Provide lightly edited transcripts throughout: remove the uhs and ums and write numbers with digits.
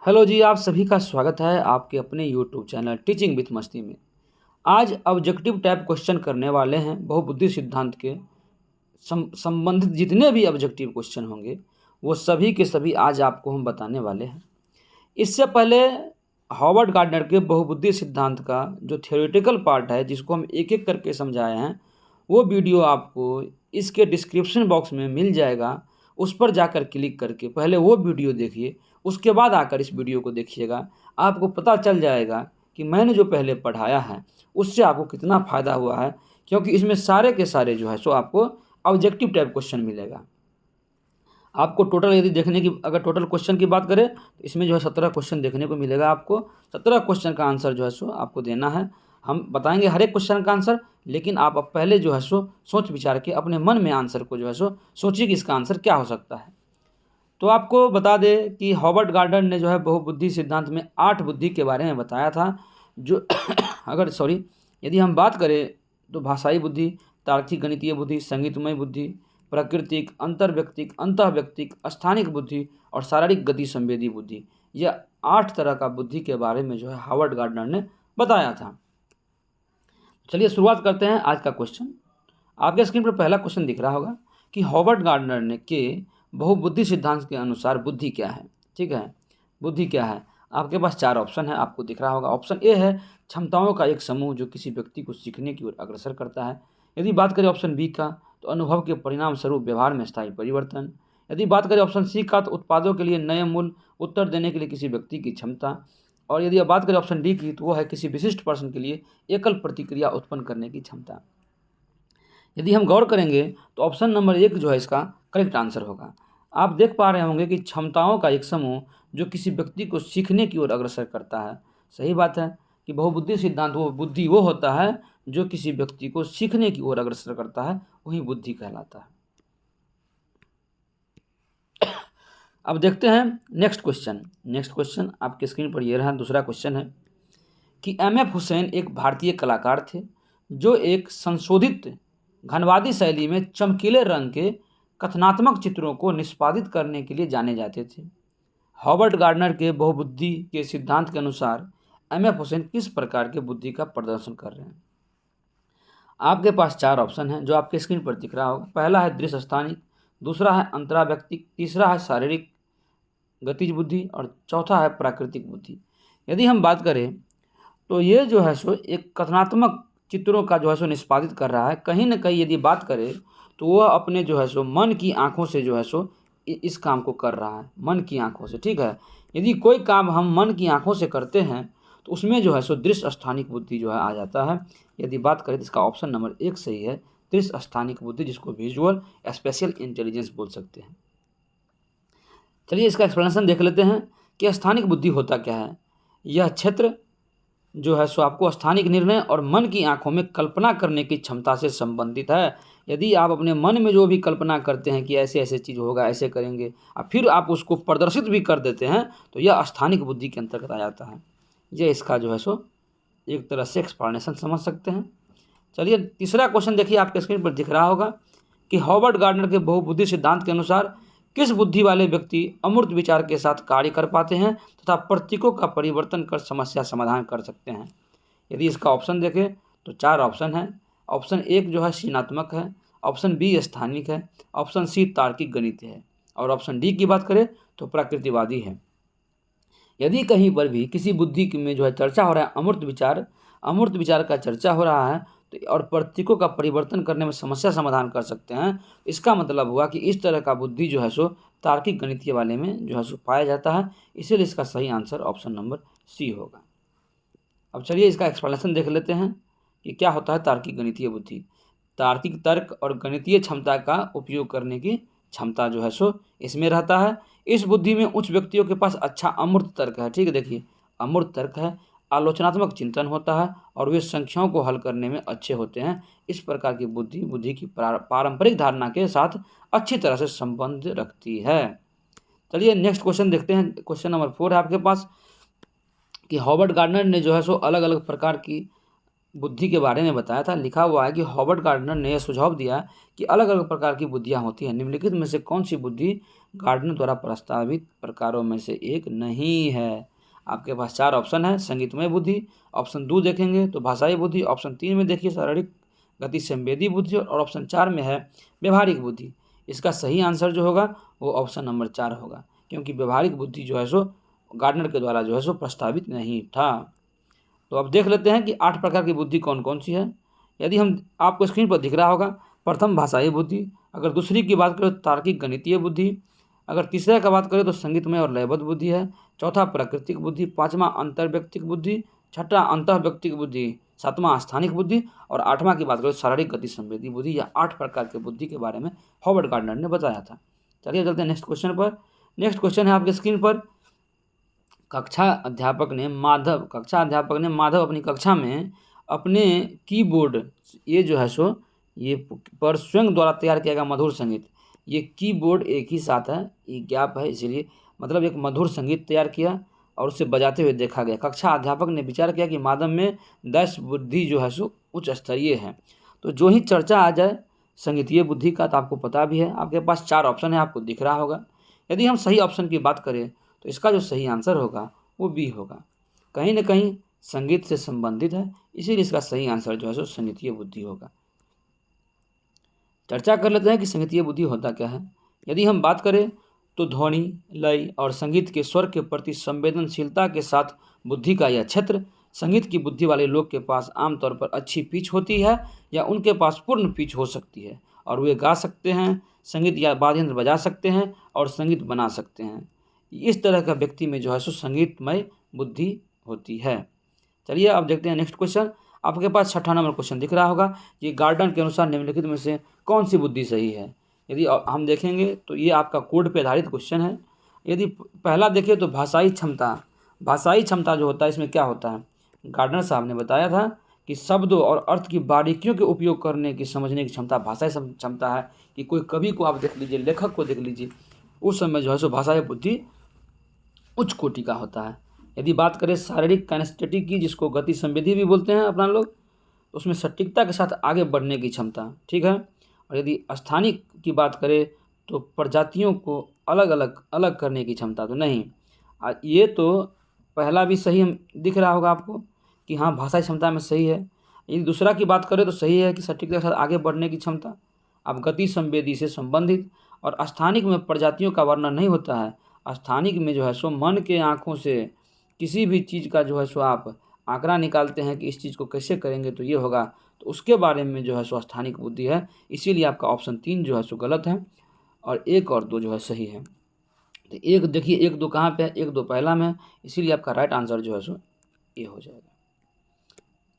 Hello जी, आप सभी का स्वागत है आपके अपने यूट्यूब चैनल टीचिंग विथ मस्ती में। आज ऑब्जेक्टिव टाइप क्वेश्चन करने वाले हैं बहुबुद्धि सिद्धांत के संबंधित जितने भी ऑब्जेक्टिव क्वेश्चन होंगे वो सभी के सभी आज आपको हम बताने वाले हैं। इससे पहले हॉवर्ड गार्डनर के बहुबुद्धि सिद्धांत का जो थ्योरेटिकल पार्ट है जिसको हम एक एक करके समझाए हैं वो वीडियो आपको इसके डिस्क्रिप्शन बॉक्स में मिल जाएगा। उस पर जाकर क्लिक करके पहले वो वीडियो देखिए, उसके बाद आकर इस वीडियो को देखिएगा। आपको पता चल जाएगा कि मैंने जो पहले पढ़ाया है उससे आपको कितना फ़ायदा हुआ है, क्योंकि इसमें सारे के सारे जो है सो आपको ऑब्जेक्टिव टाइप क्वेश्चन मिलेगा। आपको टोटल यदि देखने की अगर टोटल क्वेश्चन की बात करें तो इसमें जो है 17 क्वेश्चन देखने को मिलेगा। आपको 17 क्वेश्चन का आंसर जो है सो आपको देना है। हम बताएंगे हर एक क्वेश्चन का आंसर, लेकिन आप अब पहले जो है सो सोच विचार के अपने मन में आंसर को जो है सो सोचिए कि इसका आंसर क्या हो सकता है। तो आपको बता दें कि हॉवर्ड गार्डनर ने जो है बहुबुद्धि सिद्धांत में 8 बुद्धि के बारे में बताया था। जो यदि हम बात करें तो भाषाई बुद्धि, तार्किक गणितीय बुद्धि, संगीतमय बुद्धि, प्राकृतिक, अंतर्व्यक्तिक, अंतःव्यक्तिक, स्थानिक बुद्धि और शारीरिक गति संवेदी बुद्धि, यह 8 तरह का बुद्धि के बारे में जो है हॉवर्ड गार्डनर ने बताया था। चलिए शुरुआत करते हैं आज का क्वेश्चन। आपके स्क्रीन पर पहला क्वेश्चन दिख रहा होगा कि हॉवर्ड गार्डनर ने के बहुबुद्धि सिद्धांत के अनुसार बुद्धि क्या है। ठीक है, बुद्धि क्या है। आपके पास 4 ऑप्शन है, आपको दिख रहा होगा। ऑप्शन ए है क्षमताओं का एक समूह जो किसी व्यक्ति को सीखने की ओर अग्रसर करता है। यदि बात करें ऑप्शन बी का तो अनुभव के परिणाम स्वरूप व्यवहार में स्थायी परिवर्तन। यदि बात करें ऑप्शन सी का तो उत्पादों के लिए नए मूल्य उत्तर देने के लिए किसी व्यक्ति की क्षमता। और यदि आप बात करें ऑप्शन डी की तो वो है किसी विशिष्ट पर्सन के लिए एकल प्रतिक्रिया उत्पन्न करने की क्षमता। यदि हम गौर करेंगे तो ऑप्शन नंबर 1 जो है इसका करेक्ट आंसर होगा। आप देख पा रहे होंगे कि क्षमताओं का एक समूह जो किसी व्यक्ति को सीखने की ओर अग्रसर करता है। सही बात है कि बहुबुद्धि सिद्धांत वो होता है जो किसी व्यक्ति को सीखने की ओर अग्रसर करता है, वही बुद्धि कहलाता है। अब देखते हैं नेक्स्ट क्वेश्चन आपके स्क्रीन पर ये रहा। दूसरा क्वेश्चन है कि एम.एफ. हुसैन एक भारतीय कलाकार थे जो एक संशोधित घनवादी शैली में चमकीले रंग के कथनात्मक चित्रों को निष्पादित करने के लिए जाने जाते थे। हॉवर्ड गार्डनर के बहुबुद्धि के सिद्धांत के अनुसार एम.एफ. हुसैन किस प्रकार के बुद्धि का प्रदर्शन कर रहे हैं। आपके पास 4 ऑप्शन हैं जो आपके स्क्रीन पर दिख रहा होगा। पहला है दृश्य स्थानिक, दूसरा है अंतराव्यक्तिक, तीसरा है शारीरिक गतिज बुद्धि और चौथा है प्राकृतिक बुद्धि। यदि हम बात करें तो ये जो है सो एक कथनात्मक चित्रों का जो है सो निष्पादित कर रहा है। कहीं ना कहीं यदि बात करें तो वह अपने जो है सो मन की आंखों से जो है सो इस काम को कर रहा है, मन की आंखों से। ठीक है, यदि कोई काम हम मन की आंखों से करते हैं तो उसमें जो है सो दृश्य स्थानिक बुद्धि जो है आ जाता है। यदि बात करें तो इसका ऑप्शन नंबर 1 सही है, दृश्य स्थानिक बुद्धि, जिसको विजुअल स्पेशल इंटेलिजेंस बोल सकते हैं। चलिए इसका एक्सप्लेनेशन देख लेते हैं कि स्थानिक बुद्धि होता क्या है। यह क्षेत्र जो है सो आपको स्थानिक निर्णय और मन की आंखों में कल्पना करने की क्षमता से संबंधित है। यदि आप अपने मन में जो भी कल्पना करते हैं कि ऐसे ऐसे चीज़ होगा, ऐसे करेंगे, और फिर आप उसको प्रदर्शित भी कर देते हैं तो यह स्थानिक बुद्धि के अंतर्गत आ जाता है। यह इसका जो है सो एक तरह से एक्सप्लेनेशन समझ सकते हैं। चलिए तीसरा क्वेश्चन देखिए, आपके स्क्रीन पर दिख रहा होगा कि हॉवर्ड गार्डनर के बहुबुद्धि सिद्धांत के अनुसार किस बुद्धि वाले व्यक्ति अमूर्त विचार के साथ कार्य कर पाते हैं तथा प्रतीकों का परिवर्तन कर समस्या समाधान कर सकते हैं। यदि इसका ऑप्शन देखें तो 4 ऑप्शन है। ऑप्शन 1 जो है सृजनात्मक है, ऑप्शन बी स्थानिक है, ऑप्शन सी तार्किक गणित है और ऑप्शन डी की बात करें तो प्रकृतिवादी है। यदि कहीं पर भी किसी बुद्धि में जो है चर्चा हो रहा है अमूर्त विचार का चर्चा हो रहा है तो और प्रतीकों का परिवर्तन करने में समस्या समाधान कर सकते हैं, इसका मतलब हुआ कि इस तरह का बुद्धि जो है सो तार्किक गणितीय वाले में जो है सो पाया जाता है। इसीलिए इसका सही आंसर ऑप्शन नंबर सी होगा। अब चलिए इसका एक्सप्लेनेशन देख लेते हैं कि क्या होता है तार्किक गणितीय बुद्धि। तार्किक तर्क और गणितीय क्षमता का उपयोग करने की क्षमता जो है सो इसमें रहता है। इस बुद्धि में उच्च व्यक्तियों के पास अच्छा अमूर्त तर्क है। ठीक है, देखिए अमूर्त तर्क है, आलोचनात्मक चिंतन होता है और वे संख्याओं को हल करने में अच्छे होते हैं। इस प्रकार की बुद्धि की पारंपरिक धारणा के साथ अच्छी तरह से संबंध रखती है। चलिए नेक्स्ट क्वेश्चन देखते हैं। क्वेश्चन नंबर 4 है आपके पास कि हॉवर्ड गार्डनर ने जो है सो अलग अलग प्रकार की बुद्धि के बारे में बताया था। लिखा हुआ है कि हॉवर्ड गार्डनर ने यह सुझाव दिया कि अलग अलग प्रकार की बुद्धियाँ होती हैं। निम्नलिखित में से कौन सी बुद्धि गार्डनर द्वारा प्रस्तावित प्रकारों में से एक नहीं है? आपके पास 4 ऑप्शन है। संगीतमय बुद्धि, ऑप्शन 2 देखेंगे तो भाषाई बुद्धि, ऑप्शन 3 में देखिए शारीरिक गति संवेदी बुद्धि, और ऑप्शन 4 में है व्यवहारिक बुद्धि। इसका सही आंसर जो होगा वो ऑप्शन नंबर 4 होगा, क्योंकि व्यवहारिक बुद्धि जो है सो गार्डनर के द्वारा जो है सो प्रस्तावित नहीं था। तो अब देख लेते हैं कि 8 प्रकार की बुद्धि कौन कौन सी है। यदि हम आपको स्क्रीन पर दिख रहा होगा, प्रथम भाषाई बुद्धि, अगर दूसरी की बात करें तो तार्किक गणितीय बुद्धि, अगर तीसरा का बात करें तो संगीतमय और लयबद्ध बुद्धि है, चौथा प्राकृतिक बुद्धि, पाँचवा अंतर्व्यक्तिक बुद्धि, छठा अंतःव्यक्तिक बुद्धि, सातवां स्थानिक बुद्धि, और आठवां की बात करें तो शारीरिक गति संवेदी बुद्धि। या 8 प्रकार के बुद्धि के बारे में हॉवर्ड गार्डनर ने बताया था। चलिए चलते हैं नेक्स्ट क्वेश्चन पर। नेक्स्ट क्वेश्चन है आपके स्क्रीन पर। कक्षा अध्यापक ने माधव अपनी कक्षा में अपने कीबोर्ड, ये जो है सो ये पर स्वयं द्वारा तैयार किया गया मधुर संगीत, ये कीबोर्ड एक ही साथ है, ये गैप है, इसीलिए मतलब एक मधुर संगीत तैयार किया और उसे बजाते हुए देखा गया। कक्षा अध्यापक ने विचार किया कि माधव में दैश बुद्धि जो है सो उच्च स्तरीय है। तो जो ही चर्चा आ जाए संगीतीय बुद्धि का, तो आपको पता भी है, आपके पास 4 ऑप्शन है, आपको दिख रहा होगा। यदि हम सही ऑप्शन की बात करें तो इसका जो सही आंसर होगा वो बी होगा। कहीं ना कहीं संगीत से संबंधित है, इसीलिए इसका सही आंसर जो है सो संगीतीय बुद्धि होगा। चर्चा कर लेते हैं कि संगीतीय बुद्धि होता क्या है। यदि हम बात करें तो ध्वनि, लय और संगीत के स्वर के प्रति संवेदनशीलता के साथ बुद्धि का यह क्षेत्र, संगीत की बुद्धि वाले लोग के पास आमतौर पर अच्छी पिच होती है या उनके पास पूर्ण पिच हो सकती है और वे गा सकते हैं, संगीत या वाद्य यंत्र बजा सकते हैं और संगीत बना सकते हैं। इस तरह का व्यक्ति में जो है सो संगीतमय बुद्धि होती है। चलिए अब देखते हैं नेक्स्ट क्वेश्चन। आपके पास 6ठा नंबर क्वेश्चन दिख रहा होगा कि गार्डन के अनुसार निम्नलिखित में से कौन सी बुद्धि सही है। यदि हम देखेंगे तो ये आपका कोड पे आधारित क्वेश्चन है। यदि पहला देखें तो भाषाई क्षमता जो होता है, इसमें क्या होता है, गार्डनर साहब ने बताया था कि शब्दों और अर्थ की बारीकियों के उपयोग करने की समझने की क्षमता भाषाई क्षमता है। कि कोई कवि को आप देख लीजिए, लेखक को देख लीजिए, उस समय जो है सो भाषाई बुद्धि उच्च कोटि का होता है। यदि बात करें शारीरिक काइनेस्थेटिक की, जिसको गति संवेदी भी बोलते हैं अपना लोग, तो उसमें सटीकता के साथ आगे बढ़ने की क्षमता, ठीक है। और यदि स्थानिक की बात करें तो प्रजातियों को अलग करने की क्षमता, तो नहीं। ये तो पहला भी सही दिख रहा होगा आपको कि हाँ भाषाई क्षमता में सही है। यदि दूसरा की बात करें तो सही है कि सटीकता के साथ आगे बढ़ने की क्षमता, अब गति संवेदी से संबंधित। और स्थानिक में प्रजातियों का वर्णन नहीं होता है। स्थानिक में जो है सो मन के आँखों से किसी भी चीज़ का जो है सो आप आंकड़ा निकालते हैं कि इस चीज़ को कैसे करेंगे तो ये होगा, तो उसके बारे में जो है सो स्थानिक बुद्धि है। इसीलिए आपका ऑप्शन 3 जो है सो गलत है और 1 और 2 जो है सही है। तो 1 देखिए, 1 2 कहाँ पे है, 1 2 पहला में, इसीलिए आपका राइट आंसर जो है सो ये हो जाएगा।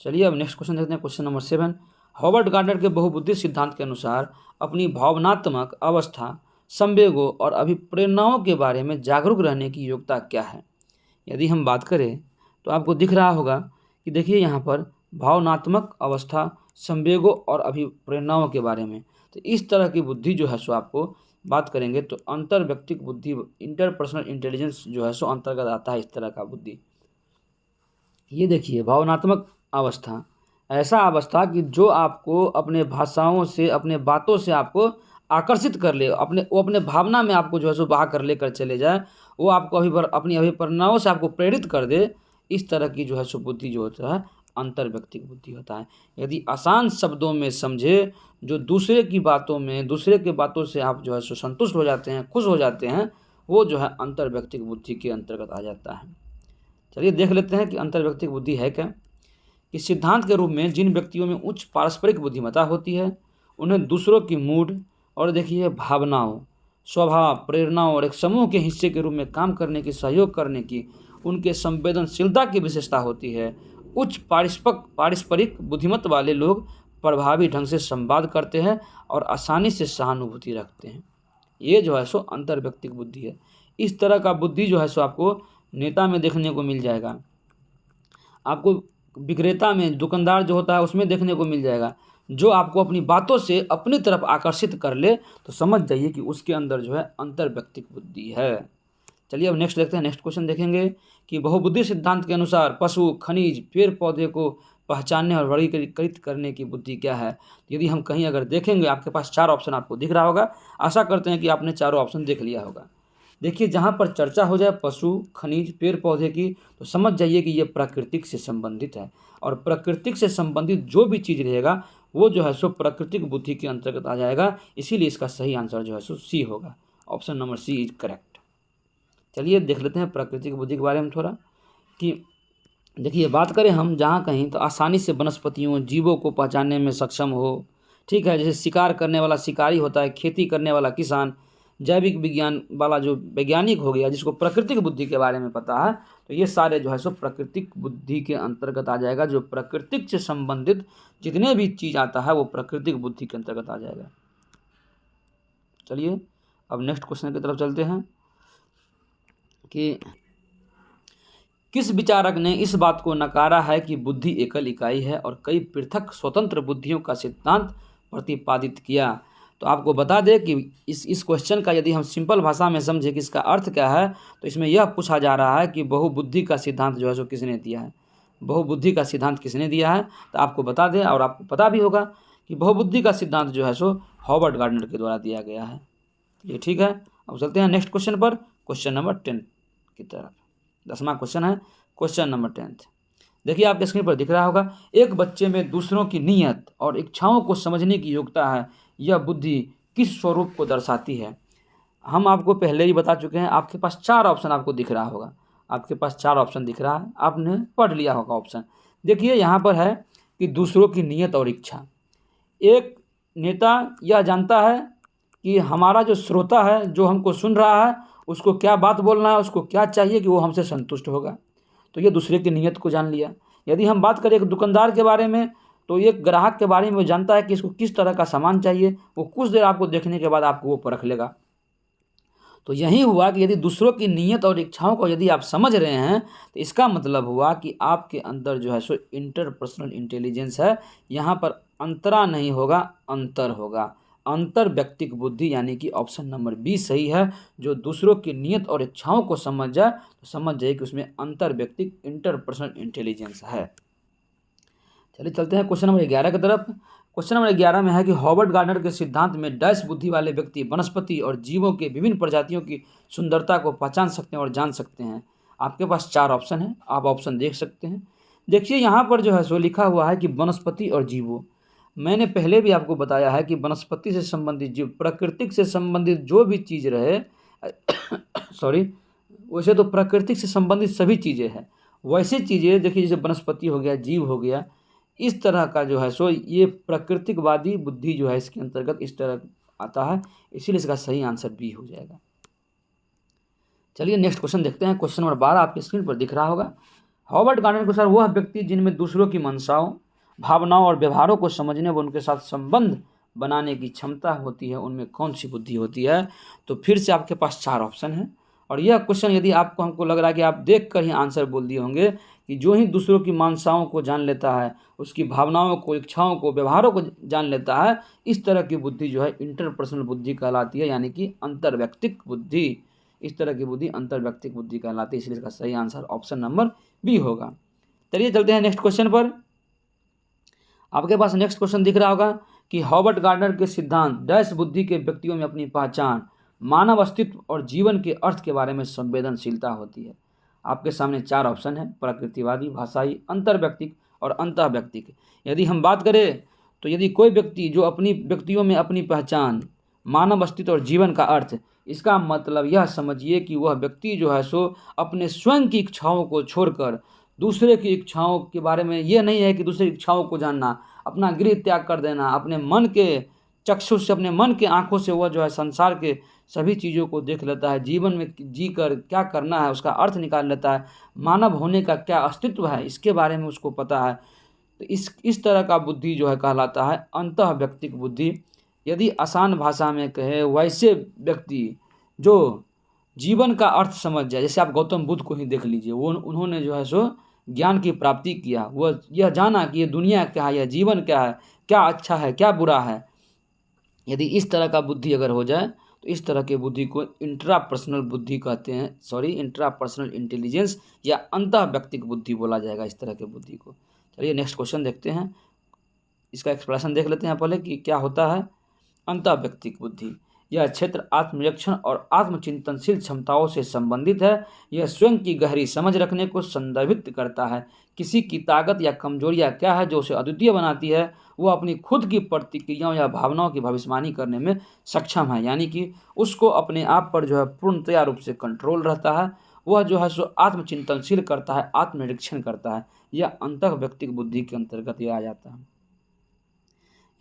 चलिए अब नेक्स्ट क्वेश्चन देखते हैं, क्वेश्चन नंबर 7। हॉवर्ड गार्डनर के बहुबुद्धि सिद्धांत के अनुसार अपनी भावनात्मक अवस्था, संवेगों और अभिप्रेरणाओं के बारे में जागरूक रहने की योग्यता क्या है। यदि हम बात करें तो आपको दिख रहा होगा कि देखिए यहाँ पर भावनात्मक अवस्था, संवेगों और अभिप्रेरणाओं के बारे में, तो इस तरह की बुद्धि जो है सो आपको बात करेंगे तो अंतर्व्यक्तिक बुद्धि, इंटरपर्सनल इंटेलिजेंस जो है सो अंतर्गत आता है इस तरह का बुद्धि। ये देखिए भावनात्मक अवस्था, ऐसा अवस्था कि जो आपको अपने भाषाओं से, अपने बातों से आपको आकर्षित कर ले, वो अपने भावना में आपको जो है सो बहा कर लेकर चले जाए, वो आपको अपनी अभिप्रेरणाओं से आपको प्रेरित कर दे। इस तरह की जो है सो बुद्धि जो होता है अंतर्व्यक्तिक बुद्धि होता है। यदि आसान शब्दों में समझे, जो दूसरे की बातों में, दूसरे के बातों से आप जो है सो संतुष्ट हो जाते हैं, खुश हो जाते हैं, वो जो है अंतर्व्यक्तिक बुद्धि के अंतर्गत आ जाता है। चलिए देख लेते हैं कि अंतर्व्यक्तिक बुद्धि है क्या। कि सिद्धांत के रूप में जिन व्यक्तियों में उच्च पारस्परिक बुद्धिमत्ता होती है, उन्हें दूसरों की मूड और देखिए भावनाओं, स्वभाव, प्रेरणाओं और एक समूह के हिस्से के रूप में काम करने की, सहयोग करने की उनके संवेदनशीलता की विशेषता होती है। उच्च पारस्परिक बुद्धिमत्ता वाले लोग प्रभावी ढंग से संवाद करते हैं और आसानी से सहानुभूति रखते हैं। ये जो है सो अंतर्व्यक्तिक बुद्धि है। इस तरह का बुद्धि जो है सो आपको नेता में देखने को मिल जाएगा, आपको विक्रेता में, दुकानदार जो होता है उसमें देखने को मिल जाएगा। जो आपको अपनी बातों से अपनी तरफ आकर्षित कर ले तो समझ जाइए कि उसके अंदर जो है अंतर्व्यक्तिक बुद्धि है। चलिए अब नेक्स्ट देखते हैं। नेक्स्ट क्वेश्चन देखेंगे कि बहुबुद्धि सिद्धांत के अनुसार पशु, खनिज, पेड़ पौधे को पहचानने और वर्गीकृत करने की बुद्धि क्या है। यदि हम कहीं अगर देखेंगे, आपके पास 4 ऑप्शन आपको दिख रहा होगा। आशा करते हैं कि आपने चारों ऑप्शन देख लिया होगा। देखिए, जहाँ पर चर्चा हो जाए पशु, खनिज, पेड़ पौधे की, तो समझ जाइए कि ये प्राकृतिक से संबंधित है। और प्राकृतिक से संबंधित जो भी चीज़ रहेगा वो जो है सो प्राकृतिक बुद्धि के अंतर्गत आ जाएगा। इसीलिए इसका सही आंसर जो है सो सी होगा। Option number C is correct. चलिए देख लेते हैं प्राकृतिक बुद्धि के बारे में थोड़ा, कि देखिए बात करें हम जहाँ कहीं, तो आसानी से वनस्पतियों, जीवों को पहचानने में सक्षम हो। ठीक है, जैसे शिकार करने वाला शिकारी होता है, खेती करने वाला किसान, जैविक विज्ञान वाला जो वैज्ञानिक हो गया जिसको प्राकृतिक बुद्धि के बारे में पता है, तो ये सारे जो है सो प्राकृतिक बुद्धि के अंतर्गत आ जाएगा। जो प्राकृतिक से संबंधित जितने भी चीज़ आता है वो प्राकृतिक बुद्धि के अंतर्गत आ जाएगा। चलिए अब नेक्स्ट क्वेश्चन की तरफ चलते हैं कि किस विचारक ने इस बात को नकारा है कि बुद्धि एकल इकाई है और कई पृथक स्वतंत्र बुद्धियों का सिद्धांत प्रतिपादित किया। तो आपको बता दें कि इस क्वेश्चन का यदि हम सिंपल भाषा में समझे कि इसका अर्थ क्या है, तो इसमें यह पूछा जा रहा है कि बहुबुद्धि का सिद्धांत जो है सो किसने दिया है। बहुबुद्धि का सिद्धांत किसने दिया है, तो आपको बता दें, और आपको पता भी होगा कि बहुबुद्धि का सिद्धांत जो है सो हॉवर्ड गार्डनर के द्वारा दिया गया है। ये ठीक है। अब चलते हैं नेक्स्ट क्वेश्चन पर, क्वेश्चन नंबर 10 की तरफ। 10वां क्वेश्चन है, क्वेश्चन नंबर 10। देखिए आपके स्क्रीन पर दिख रहा होगा, एक बच्चे में दूसरों की नीयत और इच्छाओं को समझने की योग्यता है। यह बुद्धि किस स्वरूप को दर्शाती है। हम आपको पहले ही बता चुके हैं। आपके पास 4 ऑप्शन आपको दिख रहा होगा। आपके पास 4 ऑप्शन दिख रहा है, आपने पढ़ लिया होगा ऑप्शन। देखिए यहाँ पर है कि दूसरों की नीयत और इच्छा। एक नेता यह जानता है कि हमारा जो श्रोता है, जो हमको सुन रहा है, उसको क्या बात बोलना है, उसको क्या चाहिए कि वो हमसे संतुष्ट होगा। तो ये दूसरे की नीयत को जान लिया। यदि हम बात करें एक दुकानदार के बारे में, तो एक ग्राहक के बारे में वो जानता है कि इसको किस तरह का सामान चाहिए। वो कुछ देर आपको देखने के बाद आपको वो परख लेगा। तो यही हुआ कि यदि दूसरों की नीयत और इच्छाओं को यदि आप समझ रहे हैं, तो इसका मतलब हुआ कि आपके अंदर जो है सो इंटरपर्सनल इंटेलिजेंस है। यहाँ पर अंतरा नहीं होगा, अंतर होगा। अंतर व्यक्तिक बुद्धि, यानी कि ऑप्शन नंबर बी सही है। जो दूसरों की नीयत और इच्छाओं को समझ जाए तो समझ जाए कि उसमें अंतर व्यक्तिक इंटरपर्सनल इंटेलिजेंस है। चलिए चलते हैं क्वेश्चन नंबर 11 की तरफ। क्वेश्चन नंबर 11 में है कि हॉवर्ड गार्डनर के सिद्धांत में डैश बुद्धि वाले व्यक्ति वनस्पति और जीवों के विभिन्न प्रजातियों की सुंदरता को पहचान सकते हैं और जान सकते हैं। आपके पास 4 ऑप्शन हैं, आप ऑप्शन देख सकते हैं। देखिए यहाँ पर जो है सो लिखा हुआ है कि वनस्पति और जीवों। मैंने पहले भी आपको बताया है कि वनस्पति से संबंधित जीव, प्राकृतिक से संबंधित जो भी चीज़ रहे सॉरी, वैसे तो प्राकृतिक से संबंधित सभी चीज़ें हैं। वैसे चीज़ें देखिए, जैसे वनस्पति हो गया, जीव हो गया, इस तरह का जो है सो ये प्राकृतिकवादी बुद्धि जो है इसके अंतर्गत इस तरह आता है। इसीलिए इसका सही आंसर बी हो जाएगा। चलिए नेक्स्ट क्वेश्चन देखते हैं। क्वेश्चन नंबर 12 आपके स्क्रीन पर दिख रहा होगा। हॉवर्ड गार्डनर के अनुसार वह व्यक्ति जिनमें दूसरों की मंशाओं, भावनाओं और व्यवहारों को समझने व उनके साथ संबंध बनाने की क्षमता होती है, उनमें कौन सी बुद्धि होती है। तो फिर से आपके पास 4 ऑप्शन हैं। और यह क्वेश्चन यदि आपको हमको लग रहा है कि आप देख कर ही आंसर बोल दिए होंगे कि जो ही दूसरों की मानसाओं को जान लेता है, उसकी भावनाओं को, इच्छाओं को, व्यवहारों को जान लेता है, इस तरह की बुद्धि जो है इंटरपर्सनल बुद्धि कहलाती है, यानी कि अंतर्व्यक्तिक बुद्धि। इस तरह की बुद्धि अंतर्व्यक्तिक बुद्धि कहलाती है। इसलिए इसका सही आंसर ऑप्शन नंबर बी होगा। चलिए चलते हैं नेक्स्ट क्वेश्चन पर। आपके पास नेक्स्ट क्वेश्चन दिख रहा होगा कि हॉवर्ड गार्डनर के सिद्धांत डैश बुद्धि के व्यक्तियों में अपनी पहचान, मानव अस्तित्व और जीवन के अर्थ के बारे में संवेदनशीलता होती है। आपके सामने 4 ऑप्शन है, प्रकृतिवादी, भाषाई, अंतर्व्यक्तिक और अंतःव्यक्तिक। यदि हम बात करें तो यदि कोई व्यक्ति जो अपनी व्यक्तियों में अपनी पहचान, मानव अस्तित्व और जीवन का अर्थ, इसका मतलब यह समझिए कि वह व्यक्ति जो है सो अपने स्वयं की इच्छाओं को छोड़कर दूसरे की इच्छाओं के बारे में, यह नहीं है कि दूसरी इच्छाओं को जानना, अपना गृह त्याग कर देना, अपने मन के चक्षुष से, अपने मन के आँखों से वह जो है संसार के सभी चीज़ों को देख लेता है। जीवन में जी कर क्या करना है उसका अर्थ निकाल लेता है। मानव होने का क्या अस्तित्व है इसके बारे में उसको पता है। तो इस तरह का बुद्धि जो है कहलाता है अंतःव्यक्तिक बुद्धि। यदि आसान भाषा में कहे, वैसे व्यक्ति जो जीवन का अर्थ समझ जाए, जैसे आप गौतम बुद्ध को ही देख लीजिए, वो उन्होंने जो है सो ज्ञान की प्राप्ति किया, वह यह जाना कि ये दुनिया क्या है, यह जीवन क्या है, क्या अच्छा है, क्या बुरा है। यदि इस तरह का बुद्धि अगर हो जाए तो इस तरह के बुद्धि को इंट्रापर्सनल बुद्धि कहते हैं, इंट्रापर्सनल इंटेलिजेंस या अंतःव्यक्तिक बुद्धि बोला जाएगा इस तरह के बुद्धि को। चलिए नेक्स्ट क्वेश्चन देखते हैं, इसका एक्सप्लेनेशन देख लेते हैं पहले कि क्या होता है। अंतःव्यक्तिक बुद्धि, यह क्षेत्र आत्मनिरीक्षण और आत्मचिंतनशील क्षमताओं से संबंधित है। यह स्वयं की गहरी समझ रखने को संदर्भित करता है। किसी की ताकत या कमजोरियां क्या है जो उसे अद्वितीय बनाती है, वो अपनी खुद की प्रतिक्रियाओं या भावनाओं की भविष्यवाणी करने में सक्षम है, यानी कि उसको अपने आप पर जो है पूर्णतया रूप से कंट्रोल रहता है। वह जो है सो आत्मचिंतनशील करता है, आत्मनिरीक्षण करता है। यह अंतःव्यक्तिक बुद्धि के अंतर्गत यह आ जाता है।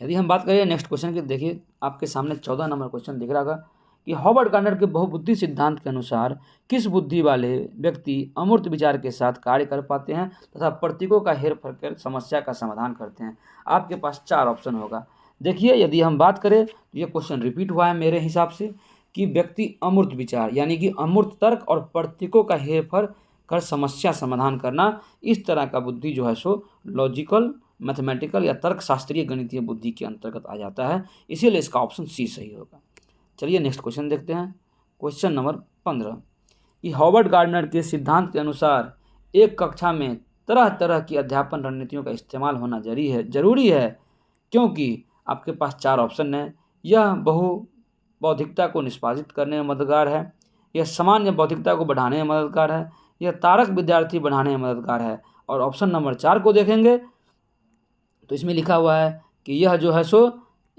यदि हम बात करें नेक्स्ट क्वेश्चन की, देखिए आपके सामने 14 नंबर क्वेश्चन दिख रहा होगा कि हॉवर्ड गार्डनर के बहुबुद्धि सिद्धांत के अनुसार किस बुद्धि वाले व्यक्ति अमूर्त विचार के साथ कार्य कर पाते हैं तथा प्रतीकों का हेरफेर कर समस्या का समाधान करते हैं। आपके पास 4 ऑप्शन होगा। देखिए यदि हम बात करें तो ये क्वेश्चन रिपीट हुआ है मेरे हिसाब से कि व्यक्ति अमूर्त विचार यानी कि अमूर्त तर्क और प्रतीकों का हेरफेर कर समस्या समाधान करना, इस तरह का बुद्धि जो है सो लॉजिकल, मैथमेटिकल या तर्कशास्त्रीय गणितीय बुद्धि के अंतर्गत आ जाता है। इसीलिए इसका ऑप्शन सी सही होगा। चलिए नेक्स्ट क्वेश्चन देखते हैं, क्वेश्चन नंबर 15 कि हॉवर्ड गार्डनर के सिद्धांत के अनुसार एक कक्षा में तरह तरह की अध्यापन रणनीतियों का इस्तेमाल होना जरूरी है क्योंकि आपके पास 4 ऑप्शन है। यह बहु बौद्धिकता को निष्पादित करने में मददगार है, यह सामान्य बौद्धिकता को बढ़ाने में मददगार है, यह तारक विद्यार्थी बढ़ाने में मददगार है, और ऑप्शन नंबर 4 को देखेंगे तो इसमें लिखा हुआ है कि यह जो है सो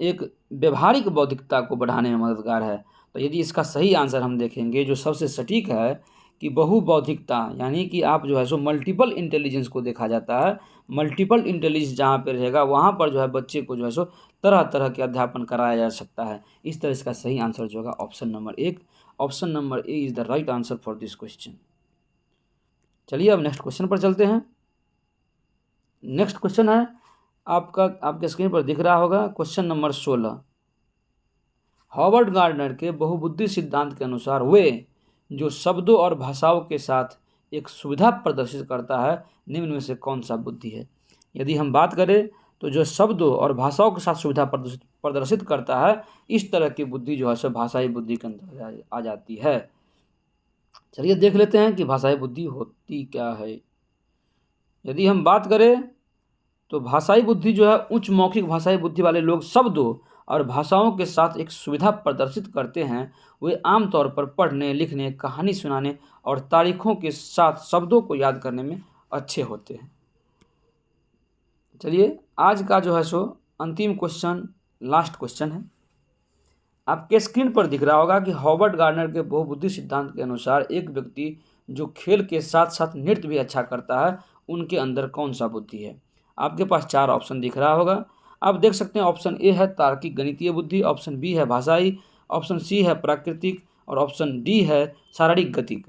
एक व्यवहारिक बौद्धिकता को बढ़ाने में मददगार है। तो यदि इसका सही आंसर हम देखेंगे जो सबसे सटीक है कि बहुबौद्धिकता यानी कि आप जो है सो मल्टीपल इंटेलिजेंस को देखा जाता है। मल्टीपल इंटेलिजेंस जहाँ पर रहेगा वहाँ पर जो है बच्चे को जो है सो तरह तरह के अध्यापन कराया जा सकता है। इस तरह इसका सही आंसर जो होगा option number 1, option number A is the right answer for this question. चलिए अब नेक्स्ट क्वेश्चन पर चलते हैं। नेक्स्ट क्वेश्चन है आपके स्क्रीन पर दिख रहा होगा क्वेश्चन नंबर 16। हॉवर्ड गार्डनर के बहुबुद्धि सिद्धांत के अनुसार वे जो शब्दों और भाषाओं के साथ एक सुविधा प्रदर्शित करता है निम्न में से कौन सा बुद्धि है। यदि हम बात करें तो जो शब्दों और भाषाओं के साथ सुविधा प्रदर्शित करता है, इस तरह की बुद्धि जो है सो भाषाई बुद्धि के अंतर्गत आ जाती है। चलिए देख लेते हैं कि भाषाई बुद्धि होती क्या है। यदि हम बात करें तो भाषाई बुद्धि जो है उच्च मौखिक भाषाई बुद्धि वाले लोग शब्दों और भाषाओं के साथ एक सुविधा प्रदर्शित करते हैं। वे आमतौर पर पढ़ने, लिखने, कहानी सुनाने और तारीखों के साथ शब्दों को याद करने में अच्छे होते हैं। चलिए आज का जो है सो अंतिम क्वेश्चन, लास्ट क्वेश्चन है। आपके स्क्रीन पर दिख रहा होगा कि हॉवर्ड गार्डनर के बहुबुद्धि सिद्धांत के अनुसार एक व्यक्ति जो खेल के साथ साथ नृत्य भी अच्छा करता है, उनके अंदर कौन सा बुद्धि है। आपके पास 4 ऑप्शन दिख रहा होगा। आप देख सकते हैं ऑप्शन ए है तार्किक गणितीय बुद्धि, ऑप्शन बी है भाषाई, ऑप्शन सी है प्राकृतिक और ऑप्शन डी है शारीरिक गतिक।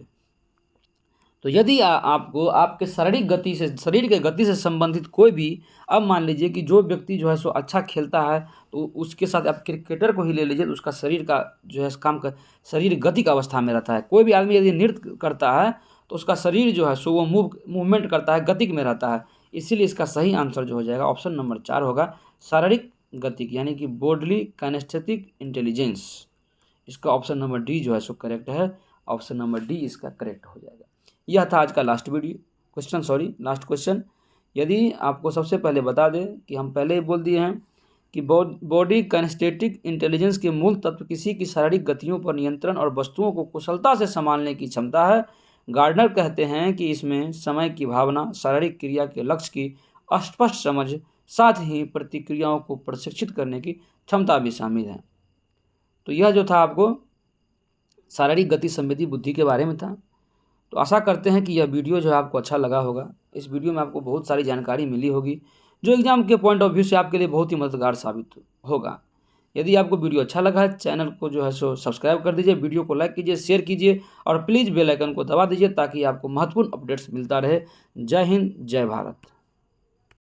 तो यदि आपको आपके शारीरिक गति से, शरीर के गति से संबंधित कोई भी, अब मान लीजिए कि जो व्यक्ति जो है सो अच्छा खेलता है तो उसके साथ आप क्रिकेटर को ही ले लीजिए तो उसका शरीर का जो है काम का शरीर गतिक अवस्था में रहता है। कोई भी आदमी यदि नृत्य करता है तो उसका शरीर जो है सो वो मूवमेंट करता है, गतिक में रहता है। इसीलिए इसका सही आंसर जो हो जाएगा ऑप्शन नंबर 4 होगा, शारीरिक गतिक यानी कि बॉडली काइनेस्थेटिक इंटेलिजेंस। इसका ऑप्शन नंबर डी जो है सो करेक्ट है। ऑप्शन नंबर डी इसका करेक्ट हो जाएगा। यह था आज का लास्ट क्वेश्चन। यदि आपको सबसे पहले बता दें कि हम पहले ही बोल दिए हैं कि बॉडी काइनेस्थेटिक इंटेलिजेंस के मूल तत्व किसी की शारीरिक गतियों पर नियंत्रण और वस्तुओं को कुशलता से संभालने की क्षमता है। गार्डनर कहते हैं कि इसमें समय की भावना, शारीरिक क्रिया के लक्ष्य की स्पष्ट समझ, साथ ही प्रतिक्रियाओं को प्रशिक्षित करने की क्षमता भी शामिल है। तो यह जो था आपको शारीरिक गति संवेदी बुद्धि के बारे में था। तो आशा करते हैं कि यह वीडियो जो है आपको अच्छा लगा होगा। इस वीडियो में आपको बहुत सारी जानकारी मिली होगी जो एग्जाम के पॉइंट ऑफ व्यू से आपके लिए बहुत ही मददगार साबित होगा। यदि आपको वीडियो अच्छा लगा है, चैनल को जो है सो सब्सक्राइब कर दीजिए, वीडियो को लाइक कीजिए, शेयर कीजिए और प्लीज़ बेल आइकन को दबा दीजिए ताकि आपको महत्वपूर्ण अपडेट्स मिलता रहे। जय हिंद, जय भारत।